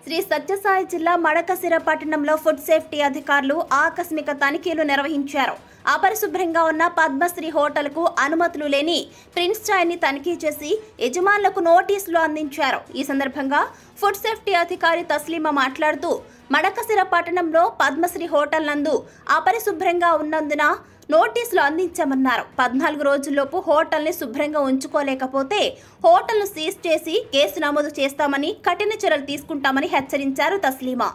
శ్రీ సత్యసాయి జిల్లా మడకశిర పట్టణంలో food safety అధికారులు ఆకస్మిక తనిఖీలు నిర్వహించారు. అపరిశుభ్రంగా ఉన్న పద్మశ్రీ హోటల్కు అనుమతులు లేని ప్రిన్స్ చాయ్ని తనిఖీ చేసి యజమానులకు నోటీసులు అందించారు. ఈ సందర్భంగా ఫుడ్ సేఫ్టీ అధికారి తస్లీమా మాట్లాడుతూ మడకశిర పట్టణంలో పద్మశ్రీ హోటల్ నందు అపరిశుభ్రంగా ఉన్నందున నోటీసులు అందించామన్నారు. 14 రోజుల్లోపు హోటల్ని శుభ్రంగా ఉంచుకోలేకపోతే హోటల్ను సీజ్ చేసి కేసు నమోదు చేస్తామని, కఠిన చర్యలు తీసుకుంటామని హెచ్చరించారు తస్లీమా.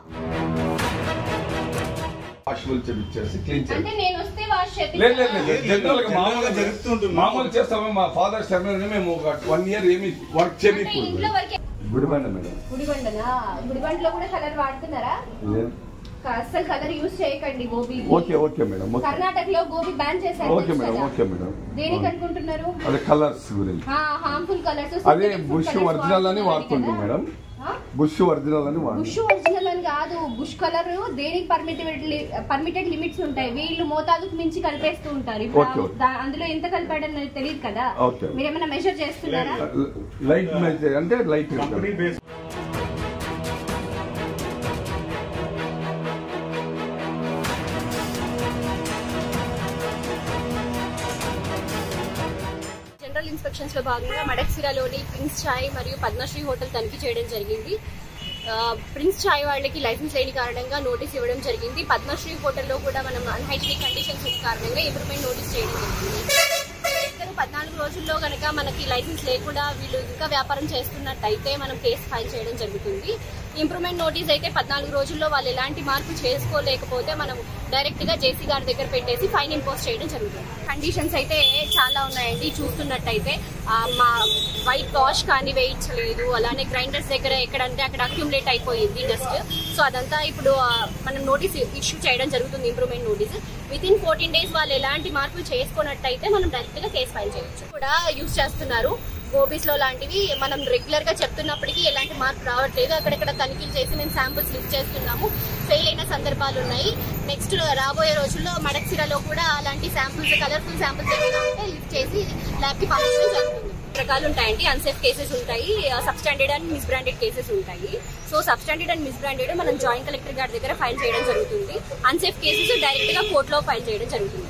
మామూలు చేస్తాము. మా ఫాదర్ శర్మ మేము 1 ఇయర్ ఏమి వర్క్ చేయకూడదు. గుడిబండ మేడం. గుడిబండలో కూడా కలర్ వాడుతున్నారా? అసలు కలర్ యూజ్ చేయకండి. Gobi okay madam. కర్ణాటకలో గోబీ బ్యాన్ చేశారు. Okay madam. దేనికి అనుకుంటున్నారు? అదే కలర్స్ గురించి. Harmful colours. అదే బుష్ ఒరిజినల్ అని వాడుతుంటాం మేడం. బుష్ ఒరిజినల్ అని బుష్ ఒరిజినల్ అని కాదు. బుష్ కలర్ దేనికి పర్మిటెడ్ లిమిట్స్ ఉంటాయి. వీళ్ళు మోతాదుకు మించి కలిపేస్తూ ఉంటారు. అందులో ఎంత కలిపాడని తెలియదు కదా. మీరు ఏమైనా మెజర్ చేస్తున్నారా? లైట్ మెజర్ అంటే లైట్ జనరల్ ఇన్స్పెక్షన్స్ లో భాగంగా మడకశిరలోని ప్రిన్స్ చాయ్ మరియు పద్మశ్రీ హోటల్ తనిఖీ చేయడం జరిగింది. ప్రిన్స్ చాయ్ వాళ్ళకి లైసెన్స్ లేని కారణంగా నోటీస్ ఇవ్వడం జరిగింది. పద్మశ్రీ హోటల్లో కూడా మనం అన్హైజీనిక్ కండిషన్స్ ఉన్న కారణంగా ఇంప్రూవ్మెంట్ నోటీస్ చేయడం జరిగింది. 14 రోజుల్లో కనుక మనకి లైసెన్స్ లేకుండా వీళ్ళు ఇంకా వ్యాపారం చేస్తున్నట్టయితే మనం కేసు ఫైల్ చేయడం జరుగుతుంది. ఇంప్రూవ్మెంట్ నోటీస్ అయితే 14 రోజుల్లో వాళ్ళు ఎలాంటి మార్పులు చేసుకోలేకపోతే మనం డైరెక్ట్ గా జేసీ గారి దగ్గర పెట్టేసి ఫైన్ ఇంపోజ్ చేయడం జరుగుతుంది. కండిషన్స్ అయితే చాలా ఉన్నాయండి. చూస్తున్నట్టయితే మా వైట్ వాష్ కానీ వేయించలేదు, అలానే గ్రైండర్స్ దగ్గర ఎక్కడంటే అక్కడ అక్యుములేట్ అయిపోయింది డస్ట్. సో అదంతా ఇప్పుడు మనం నోటీస్ ఇష్యూ చేయడం జరుగుతుంది. ఇంప్రూవ్మెంట్ నోటీస్ వితిన్ 14 days వాళ్ళు ఎలాంటి మార్పులు చేసుకున్నట్టయితే మనం డైరెక్ట్ గా కేసు ఫైల్ చేయవచ్చు. కూడా యూజ్ చేస్తున్నారు. గోబీస్ లో లాంటివి మనం రెగ్యులర్ గా చెప్తున్నప్పటికీ ఎలాంటి మార్పు రావట్లేదు. అక్కడక్కడ తనిఖీలు చేసి మేము శాంపుల్స్ లిఫ్ట్ చేస్తున్నాము. ఫెయిల్ అయిన సందర్భాలు ఉన్నాయి. నెక్స్ట్ రాబోయే రోజుల్లో మడకశిరలో కూడా అలాంటి శాంపుల్స్, కలర్ఫుల్ శాంపుల్స్ ఏమైనా ఉంటే లిఫ్ట్ చేసి ల్యాబ్ కి పంపించడం జరుగుతుంది. రకాలు ఉంటాయండి. అన్సేఫ్ కేసెస్ ఉంటాయి, సబ్స్టాండర్డ్ అండ్ మిస్బ్రాండెడ్ కేసెస్ ఉంటాయి. సో సబ్స్టాండర్డ్ అండ్ మిస్బ్రాండెడ్ మనం జాయింట్ కలెక్టర్ గారి దగ్గర ఫైల్ చేయడం జరుగుతుంది. అన్సేఫ్ కేసెస్ డైరెక్ట్ గా కోర్టులో ఫైల్ చేయడం జరుగుతుంది.